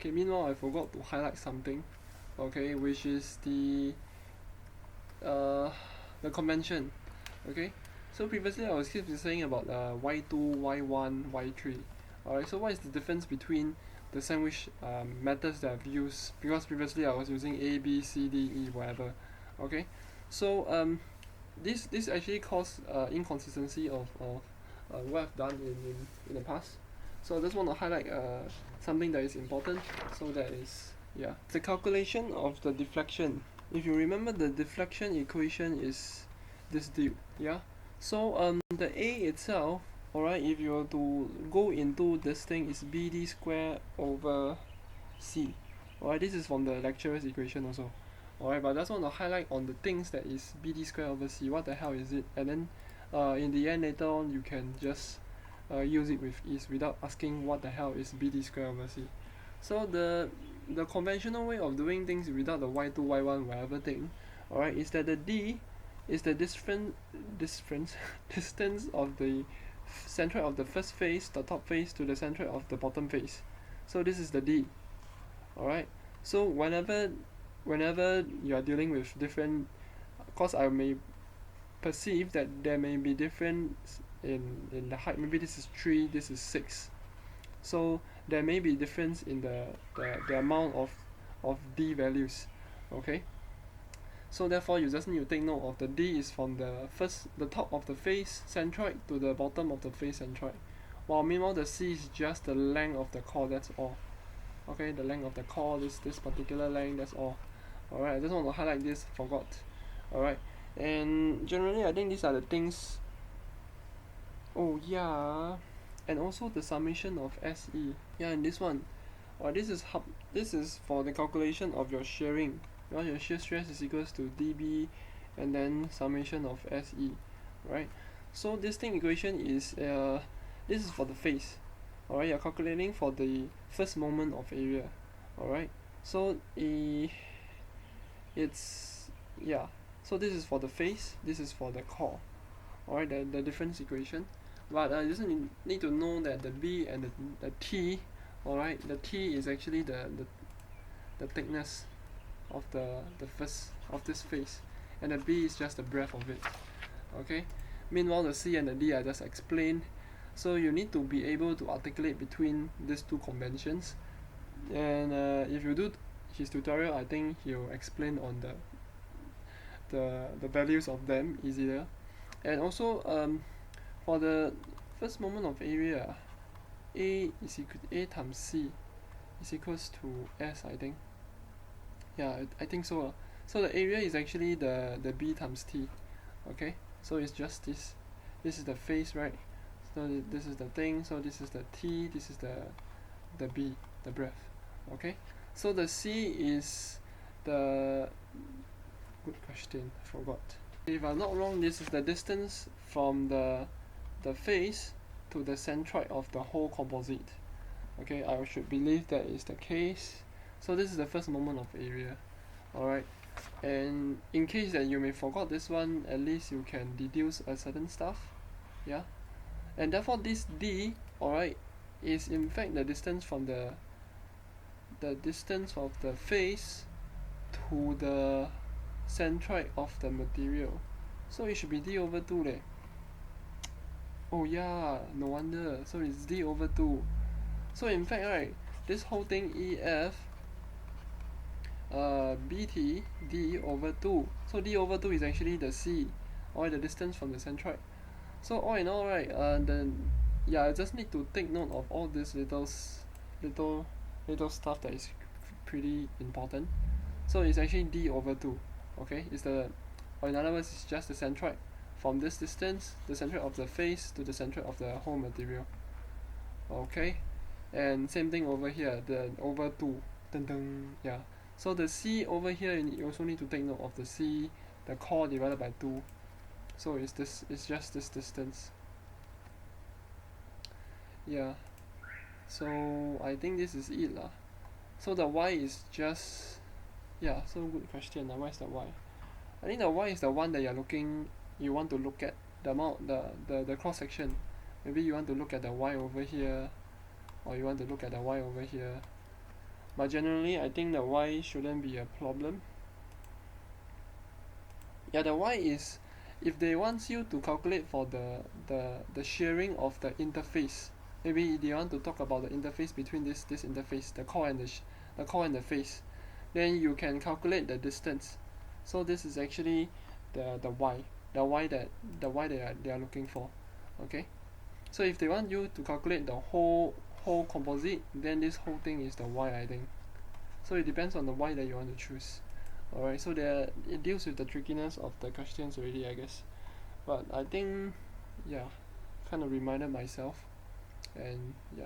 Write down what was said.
Okay, meanwhile I forgot to highlight something, okay, which is uh, the convention. Okay, so previously I was keep saying about y2, y1, y3. Alright, so what is the difference between the sandwich methods that I've used? Because previously I was using A, B, C, D, E, whatever. Okay, so this actually caused inconsistency of what I've done in the past. So I just want to highlight something that is important. So that is, yeah, the calculation of the deflection. If you remember, the deflection equation is this deal, yeah. So the A itself, alright, if you were to go into this thing, is BD square over C. Alright, this is from the lecturer's equation also. Alright, but I just want to highlight on the things that is BD square over C. What the hell is it? And then in the end later on you can just use it with ease without asking what the hell is BD square over C. So the conventional way of doing things without the y2, y1, whatever thing, alright, is that the D is the distance of the centroid of the first face, the top face, to the centroid of the bottom face. So this is the D. Alright, so whenever you are dealing with different, cause I may perceive that there may be difference in the height. Maybe this is 3, this is 6. So there may be difference in the amount of D values. Okay, so therefore you just need to take note of the D is from the top of the face centroid to the bottom of the face centroid, while meanwhile the C is just the length of the core, that's all. Okay, the length of the core, this particular length, that's all. Alright, I just want to highlight this, forgot. Alright, and generally I think these are the things. Oh yeah, and also the summation of SE. Yeah, and this one, this is for the calculation of your shearing. Your shear stress is equals to dB and then summation of SE, right? So this thing equation is this is for the face. Alright, you're calculating for the first moment of area. Alright, so it's, yeah, so this is for the face, this is for the core. Alright, the difference equation. But you just need to know that the B and the T, alright, the T is actually the thickness of the first of this face, and the B is just the breadth of it. Okay, meanwhile the C and the D I just explained. So you need to be able to articulate between these two conventions, and if you do his tutorial, I think he'll explain on the values of them easier. And also for the first moment of area, A times C is equals to S, I think. Yeah, I think so. So the area is actually the B times T. Okay, so it's just this is the face, right? So this is the thing, so this is the T, this is the B, the breadth. Okay, so the C is the, good question, I forgot. If I'm not wrong, this is the distance from the face to the centroid of the whole composite. Okay, I should believe that is the case. So this is the first moment of area. Alright, and in case that you may forgot this one, at least you can deduce a certain stuff. Yeah, and therefore this D, alright, is in fact the distance from the distance of the face to the centroid of the material. So it should be D over 2 leh. Oh yeah, no wonder. So it's D over 2. So in fact, right, this whole thing EF BT D over 2. So D over 2 is actually the C, or the distance from the centroid. So all in all, right, I just need to take note of all this little stuff that is pretty important. So it's actually D over 2. Okay, or in other words, it's just the centroid from this distance, the centroid of the face to the centroid of the whole material. Okay, and same thing over here, the over 2. Dun dun, yeah. So the C over here, you also need to take note of the C, the core divided by 2. So it's just this distance. Yeah. So I think this is it lah. So the Y is just, yeah, so good question. Why is the Y? I think the Y is the one that you want to look at, the amount, the cross section. Maybe you want to look at the Y over here, or you want to look at the Y over here. but generally I think the y shouldn't be a problem. Yeah, the y is if they want you to calculate for the sharing of the interface. Maybe they want to talk about the interface between this interface, the core and the core and the face. Then you can calculate the distance. So this is actually the y, the y that they are looking for. Okay. So if they want you to calculate the whole composite, then this whole thing is the y, I think. So it depends on the y that you want to choose. Alright, so it deals with the trickiness of the questions already, I guess. But I think, yeah, kind of reminded myself, and yeah.